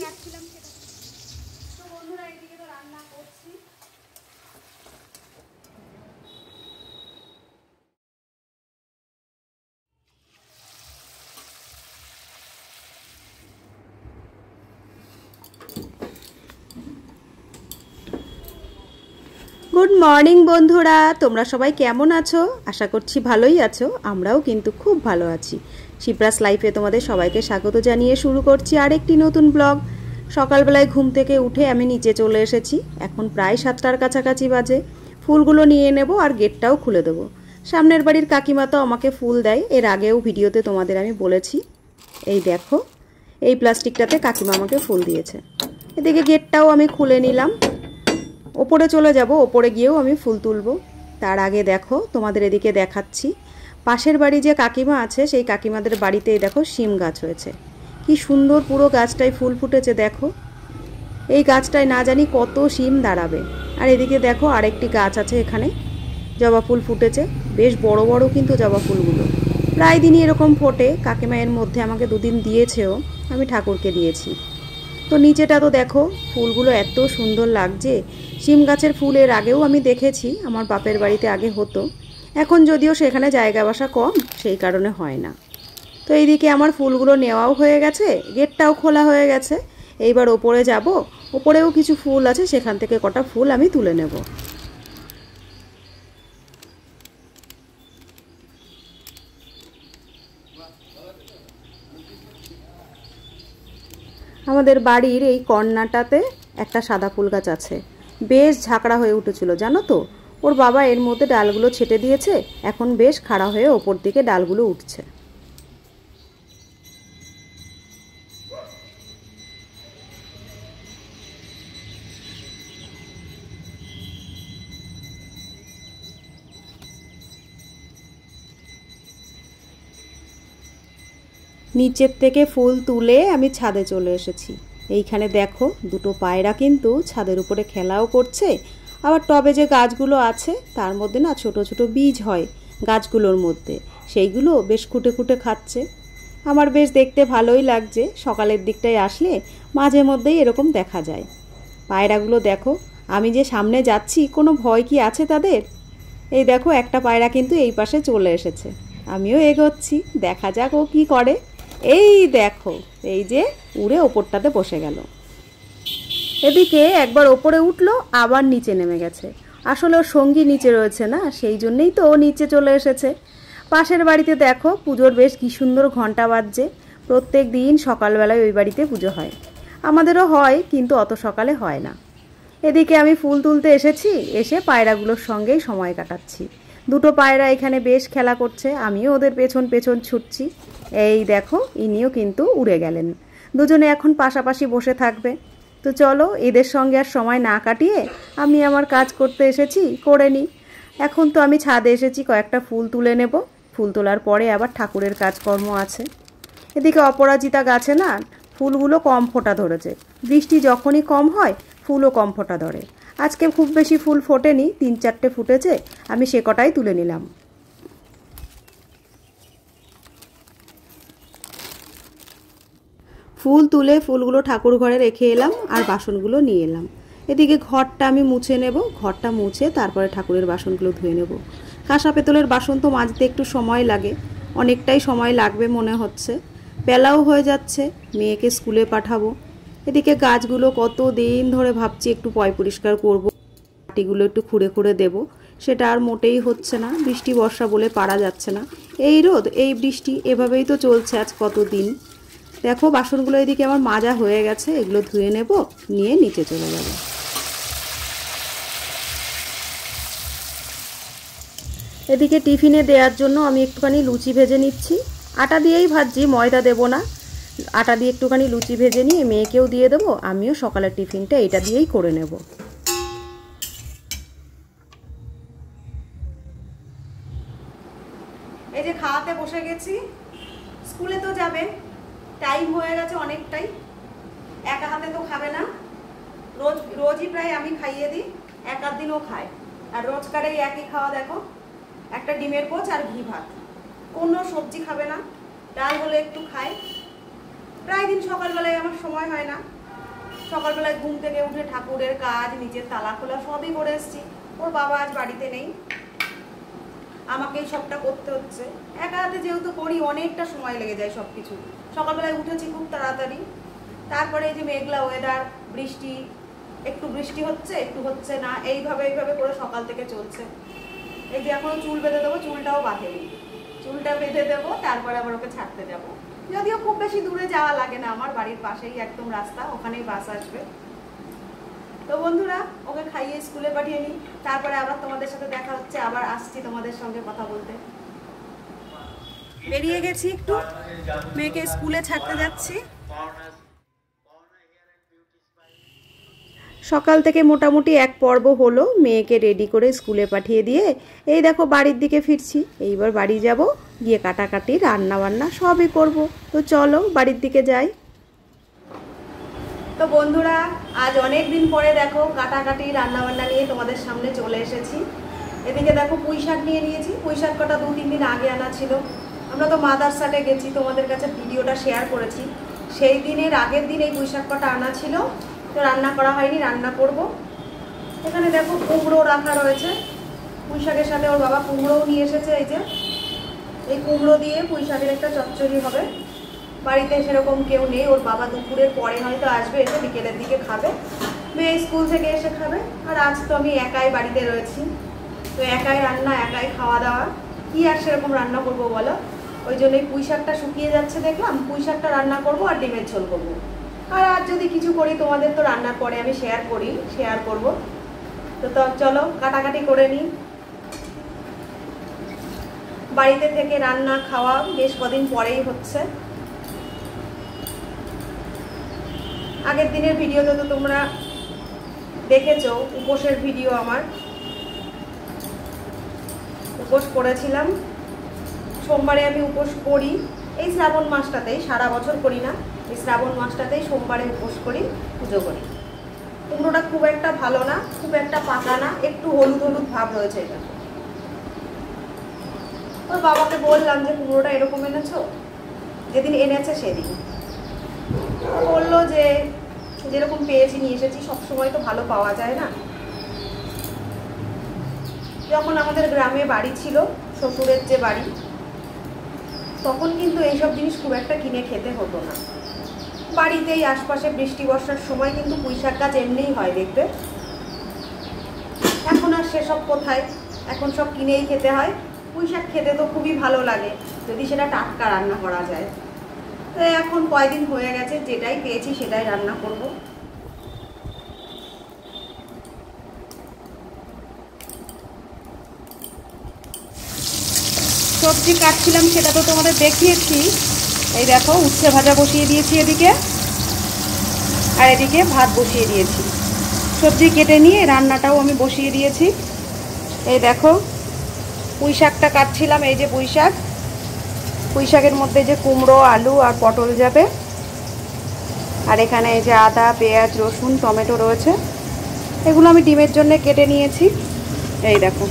কাটছিলাম সেটা। তো বন্ধুরা এদিকে তো রান্না করছি। গুড মর্নিং বন্ধুরা, তোমরা সবাই কেমন আছো? আশা করছি ভালোই আছো। আমরাও কিন্তু খুব ভালো আছি। শিপ্রাস লাইফে তোমাদের সবাইকে স্বাগত জানিয়ে শুরু করছি আরেকটি নতুন ব্লগ। সকালবেলায় ঘুম থেকে উঠে আমি নিচে চলে এসেছি। এখন প্রায় 7টার কাছাকাছি বাজে। ফুলগুলো নিয়ে নেব আর গেটটাও খুলে দেবো। সামনের বাড়ির কাকিমা তো আমাকে ফুল দেয়, এর আগেও ভিডিওতে তোমাদের আমি বলেছি। এই দেখো, এই প্লাস্টিকটাতে কাকিমা আমাকে ফুল দিয়েছে। এদিকে গেটটাও আমি খুলে নিলাম। ওপরে চলে যাব, ওপরে গিয়েও আমি ফুল তুলব। তার আগে দেখো তোমাদের এদিকে দেখাচ্ছি, পাশের বাড়ি যে কাকিমা আছে সেই কাকিমাদের বাড়িতেই দেখো শিম গাছ হয়েছে। কি সুন্দর পুরো গাছটায় ফুল ফুটেছে দেখো। এই গাছটায় না জানি কত শিম দাঁড়াবে। আর এদিকে দেখো আরেকটি গাছ আছে, এখানে জবা ফুল ফুটেছে। বেশ বড় বড় কিন্তু জবা ফুলগুলো প্রায় দিনই এরকম ফোটে। কাকিমা এর মধ্যে আমাকে 2 দিন দিয়েছেও, আমি ঠাকুরকে দিয়েছি। তো নিচেটা তো দেখো ফুলগুলো এত সুন্দর লাগছে। শিম গাছের ফুল এর আগেও আমি দেখেছি, আমার বাপের বাড়িতে আগে হতো। এখন যদিও সেখানে জায়গা বাসা কম, সেই কারণে হয় না। তো এইদিকে আমার ফুলগুলো নেওয়াও হয়ে গেছে, গেটটাও খোলা হয়ে গেছে। এইবার ওপরে যাব, ওপরেও কিছু ফুল আছে, সেখান থেকে কটা ফুল আমি তুলে নেব। আমাদের বাড়ির এই কর্নারটাতে একটা সাদা ফুল গাছ আছে, বেশ ঝাঁকড়া হয়ে উঠেছিল জানো তো। ওর বাবা এর মধ্যে ডালগুলো ছেটে দিয়েছে, এখন বেশ খাড়া হয়ে ওপর দিকে ডালগুলো উঠছে। নিচের থেকে ফুল তুলে আমি ছাদে চলে এসেছি। এইখানে দেখো দুটো পায়রা কিন্তু ছাদের উপরে খেলাও করছে। আবার টবে যে গাছগুলো আছে তার মধ্যে না ছোট ছোট বীজ হয় গাছগুলোর মধ্যে, সেইগুলো বেশ খুঁটে খুঁটে খাচ্ছে। আমার বেশ দেখতে ভালোই লাগছে। সকালের দিকটায় আসলে মাঝে মধ্যেই এরকম দেখা যায়। পায়রাগুলো দেখো, আমি যে সামনে যাচ্ছি কোনো ভয় কি আছে তাদের? এই দেখো একটা পায়রা কিন্তু এই পাশে চলে এসেছে, আমিও এগোচ্ছি, দেখা যাক ও কি করে। এই দেখো, এই যে উড়ে ওপরটাতে বসে গেল। এদিকে একবার ওপরে উঠলো, আবার নিচে নেমে গেছে। আসলে ওর সঙ্গী নিচে রয়েছে না, সেই জন্যই তো ও নিচে চলে এসেছে। পাশের বাড়িতে দেখো পুজোর বেশ কি সুন্দর ঘন্টা বাজছে। প্রত্যেক দিন সকালবেলায় ওই বাড়িতে পুজো হয়, আমাদেরও হয়, কিন্তু অত সকালে হয় না। এদিকে আমি ফুল তুলতে এসেছি, এসে পায়রাগুলোর সঙ্গেই সময় কাটাচ্ছি। দুটো পায়রা এখানে বেশ খেলা করছে, আমিও ওদের পেছন পেছন ছুটছি। এই দেখো ইনিও কিন্তু উড়ে গেলেন। দুজনে এখন পাশাপাশি বসে থাকবে। তো চলো এদের সঙ্গে আর সময় না কাটিয়ে আমি আমার কাজ করতে এসেছি, করে নিই। এখন তো আমি ছাদে এসেছি, কয়েকটা ফুল তুলে নেব। ফুল তোলার পরে আবার ঠাকুরের কাজকর্ম আছে। এদিকে অপরাজিতা গাছে না ফুলগুলো কম ফোটা ধরেছে। বৃষ্টি যখনই কম হয় ফুলও কম ফোটা ধরে। আজকে খুব বেশি ফুল ফোটেনি, 3-4টে ফুটেছে, আমি সে কটাই তুলে নিলাম। ফুল তুলে ফুলগুলো ঠাকুর ঘরে রেখে এলাম আর বাসনগুলো নিয়ে এলাম। এদিকে ঘরটা আমি মুছে নেব, ঘরটা মুছে তারপরে ঠাকুরের বাসনগুলো ধুয়ে নেব। কাঁসা পেতলের বাসন তো মাজতে একটু সময় লাগে, অনেকটাই সময় লাগবে মনে হচ্ছে। বেলাও হয়ে যাচ্ছে, মেয়েকে স্কুলে পাঠাবো। এদিকে গাছগুলো কত দিন ধরে ভাবছি একটু পয় পরিষ্কার করবো, মাটিগুলো একটু খুঁড়ে খুঁড়ে দেবো, সেটা আর মোটেই হচ্ছে না। বৃষ্টি বর্ষা বলে পারা যাচ্ছে না, এই রোদ এই বৃষ্টি এভাবেই তো চলছে আজ কতদিন। দেখো বাসনগুলো এদিকে আমার মাজা হয়ে গেছে, এগুলো ধুয়ে নেব, নিয়ে নিচে চলে যাব। এদিকে টিফিনে দেওয়ার জন্য আমি একটুখানি লুচি ভেজে নিচ্ছি। আটা দিয়েই ভাজছি, ময়দা দেব না। আটা দিয়ে একটুখানি লুচি ভেজে নিয়ে মেয়েকেও দিয়ে দেবো, আমিও সকালের টিফিনটা এটা দিয়েই করে নেব। এই যে খাওয়াতে বসে গেছি, স্কুলে তো যাবে, টাইম হয়ে গেছে অনেকটাই। একা হাতে তো খাবে না, রোজই প্রায় আমি খাইয়ে দিই, এক আধ দিনও খায়। আর রোজকারেই একই খাওয়া দেখো, একটা ডিমের পোচ আর ঘি ভাত, কোনো সবজি খাবে না। ডাল হলে একটু খায়। প্রায় দিন সকালবেলায় আমার সময় হয় না, সকালবেলায় ঘুম থেকে উঠে ঠাকুরের কাজ, নিচের তালা খোলা সবই করে এসেছি। ওর বাবা আজ বাড়িতে নেই, আমাকেই সবটা করতে হচ্ছে। একা হাতে যেহেতু করি অনেকটা সময় লেগে যায় সব কিছু। সকালবেলায় উঠেছি খুব তাড়াতাড়ি, তারপরে এই যে মেঘলা ওয়েদার, বৃষ্টি, একটু বৃষ্টি হচ্ছে একটু হচ্ছে না, এইভাবে করে সকাল থেকে চলছে। এই যে এখনো চুল বেঁধে দেবো, চুলটাও বাঁধেনি, চুলটা বেঁধে দেবো, তারপরে আবার ওকে ছাড়তে যাবো। যদিও খুব বেশি দূরে যাওয়া লাগে না, আমার বাড়ির পাশেই একদম রাস্তা, ওখানেই বাস আসবে। তো বন্ধুরা, ওকে খাইয়ে স্কুলে পাঠিয়ে নিই, তারপরে আবার তোমাদের সাথে দেখা হচ্ছে। আবার আসছি তোমাদের সঙ্গে কথা বলতে। বেরিয়ে গেছি একটু, মেয়েকে স্কুলে ছাড়তে যাচ্ছি। সকাল থেকে মোটামুটি এক পর্ব হলো, মেয়েকে রেডি করে স্কুলে পাঠিয়ে দিয়ে এই দেখো বাড়ির দিকে ফিরছি। এইবার বাড়ি যাব, গিয়ে কাটাকাটি, রান্না বান্না সবই করব। তো চলো বাড়ির দিকে যাই। তো বন্ধুরা, আজ অনেক দিন পরে দেখো কাটাকাটি রান্নাবান্না নিয়ে তোমাদের সামনে চলে এসেছি। এদিকে দেখো পুঁই শাক নিয়ে নিয়েছি। পুঁই শাক কটা 2-3 দিন আগে আনা ছিল। আমরা তো মাদারসাটে গেছি, তোমাদের কাছে ভিডিওটা শেয়ার করেছি। সেই দিনের আগের দিন এই পুঁই শাক কটা আনা ছিল, তো রান্না করা হয়নি, রান্না করব। এখানে দেখো কুমড়ো রাখা রয়েছে, পুঁই শাকের সাথে ওর বাবা কুমড়োও নিয়ে এসেছে। এই যে এই কুমড়ো দিয়ে পুঁই শাকের একটা চচ্চড়ি হবে। বাড়িতে সেরকম কেউ নেই, ওর বাবা দুপুরের পরে হয়তো আসবে, এসে বিকেলের দিকে খাবে, মেয়ে স্কুল থেকে এসে খাবে। আর আজ তো আমি একাই বাড়িতে রয়েছি, তো একাই রান্না, একাই খাওয়া দাওয়া, কি আর সেরকম রান্না করবো বলো। ওই জন্যই পুঁই শাকটা শুকিয়ে যাচ্ছে দেখলাম, পুঁই শাকটা রান্না করবো আর ডিমের ঝোল করবো। আর যদি কিছু করি তোমাদের তো রান্নার পরে আমি শেয়ার করব। তো চলো কাটাকাটি করে নিই। বাড়িতে থেকে রান্না খাওয়া বেশ কদিন পরেই হচ্ছে। আগের দিনের ভিডিওতে তো তোমরা দেখেছো, উপোসের ভিডিও। আমার উপোস করেছিলাম, সোমবারে আমি উপোস করি এই শ্রাবণ মাসটাতেই, সারা বছর করি না, এই শ্রাবণ মাসটাতেই সোমবারে উপোস করি, পুজো করি। কুমড়োটা খুব একটা ভালো না, খুব একটা পাকা না, একটু হলুদ হলুদ ভাব রয়েছে। এটা ওর বাবাকে বললাম যে কুমড়োটা এরকম এনেছো, যেদিন এনেছে সেদিন বললো যে যেরকম পেয়েছি নিয়ে এসেছি, সবসময় তো ভালো পাওয়া যায় না। যখন আমাদের গ্রামে বাড়ি ছিল, শ্বশুরের যে বাড়ি, তখন কিন্তু এইসব জিনিস খুব একটা কিনে খেতে হতো না। বাড়িতেই আশপাশে বৃষ্টি বর্ষার সময় কিন্তু পুঁই শাক গাছ এমনিই হয়, দেখবে। এখন আর সেসব কোথায়, এখন সব কিনেই খেতে হয়। পুঁই শাক খেতে তো খুবই ভালো লাগে যদি সেটা টাটকা রান্না করা যায়। তো এখন কয়দিন হয়ে গেছে, যেটাই পেয়েছি সেটাই রান্না করব। সবজি কাটছিলাম, সেটা তো তোমাদের দেখিয়েছি। এই দেখো উচ্ছে ভাজা বসিয়ে দিয়েছি এদিকে, আর এদিকে ভাত বসিয়ে দিয়েছি। সবজি কেটে নিয়ে রান্নাটাও আমি বসিয়ে দিয়েছি। এই দেখো পুঁই শাকটা কাটছিলাম, এই যে পুঁই শাক, পুঁই শাকের মধ্যে যে কুমড়ো, আলু আর পটল যাবে। আর এখানে এই যে আদা, পেঁয়াজ, রসুন, টমেটো রয়েছে, এগুলো আমি ডিমের জন্য কেটে নিয়েছি। এই দেখো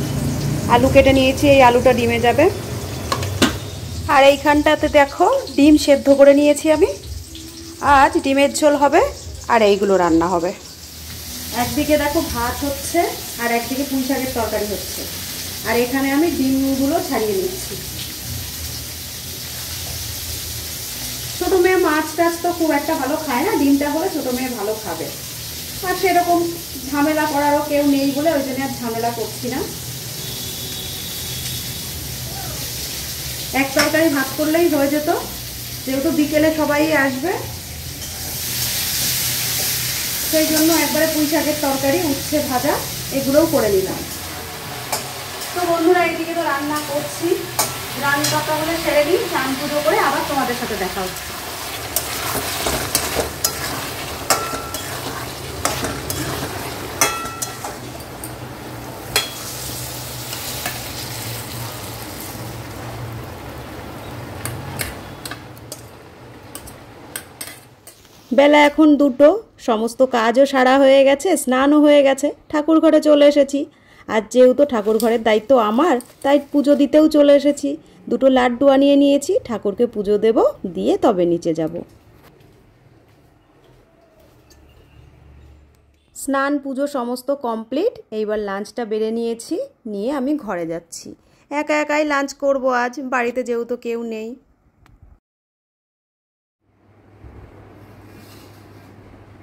আলু কেটে নিয়েছি, এই আলুটা ডিমে যাবে। আর এইখানটাতে দেখো ডিম সেদ্ধ করে নিয়েছি আমি। আজ ডিমের ঝোল হবে আর এইগুলো রান্না হবে। একদিকে দেখো ভাত হচ্ছে আর একদিকে পুঁই শাকের তরকারি হচ্ছে, আর এখানে আমি ডিমগুলো ছাড়িয়ে নিচ্ছি। ছোটো মেয়ে মাছ টাছ তো খুব একটা ভালো খায় না, ডিমটা হলে ছোটো মেয়ে ভালো খাবে। আর সেরকম ঝামেলা করারও কেউ নেই বলে ওই জন্য আর ঝামেলা করছি না। এক তরকারি ভাত করলেই হয়ে যেত, যেহেতু বিকেলে সবাই আসবে, সেই জন্য একবারে পুঁই শাকের তরকারি, উচ্ছে ভাজা এগুলোও করে নিলাম। তো বন্ধুরা, এইদিকে তো রান্না করছি, রান্নাটা হলে সেরে নিই, চান পুজো করে আবার তোমাদের সাথে দেখা হচ্ছে। বেলা এখন 2টো, সমস্ত কাজও সারা হয়ে গেছে, স্নানও হয়ে গেছে, ঠাকুর ঘরে চলে এসেছি। আর যেহেতু ঠাকুর ঘরের দায়িত্ব আমার, তাই পুজো দিতেও চলে এসেছি। 2টো লাড্ডু আনিয়ে নিয়েছি, ঠাকুরকে পুজো দেব, দিয়ে তবে নিচে যাব। স্নান পুজো সমস্ত কমপ্লিট। এইবার লাঞ্চটা বেড়ে নিয়েছি, নিয়ে আমি ঘরে যাচ্ছি। একা একাই লাঞ্চ করব আজ, বাড়িতে যেহেতু কেউ নেই।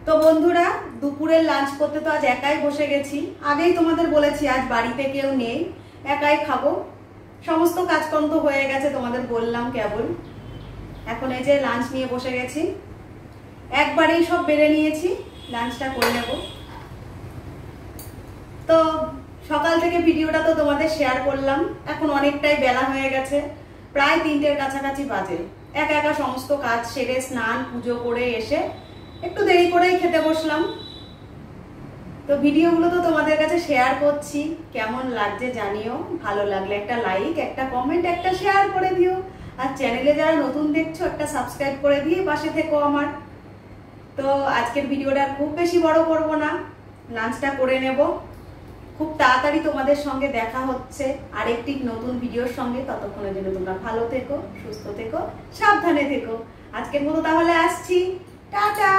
তো বন্ধুরা, দুপুরের লাঞ্চ করতে তো আজ একাই বসে গেছি। আগেই তোমাদের বলেছি আজ বাড়িতে কেউ নেই, একাই খাবো। সমস্ত কাজকর্ম তো হয়ে গেছে, তোমাদের বললাম কেবল। এখন এই যে লাঞ্চ নিয়ে বসে গেছি, একবারেই সব বেড়ে নিয়েছি, লাঞ্চটা করে নেব। তো সকাল থেকে ভিডিওটা তো তোমাদের শেয়ার করলাম। এখন অনেকটাই বেলা হয়ে গেছে, প্রায় 3টের কাছাকাছি বাজে। একা একা সমস্ত কাজ সেরে স্নান পুজো করে এসে একটু দেরি করেই খেতে বসলাম। তো ভিডিওগুলো তো তোমাদের কাছে শেয়ার করছি, কেমন লাগছে জানিও। ভালো লাগলে একটা লাইক, একটা কমেন্ট, একটা শেয়ার করে দিও। আর চ্যানেলে যারা নতুন দেখছো একটা সাবস্ক্রাইব করে দিয়ে পাশে থেকো আমার। তো আজকের ভিডিওটা খুব বেশি বড় করব না, লাঞ্চটা করে নেব। খুব তাড়াতাড়ি তোমাদের সঙ্গে দেখা হচ্ছে আরেকটি নতুন ভিডিওর সঙ্গে। ততক্ষণের জন্য তোমরা ভালো থেকো, সুস্থ থেকো, সাবধানে থেকো। আজকের মতো তাহলে আসছি, টাটা।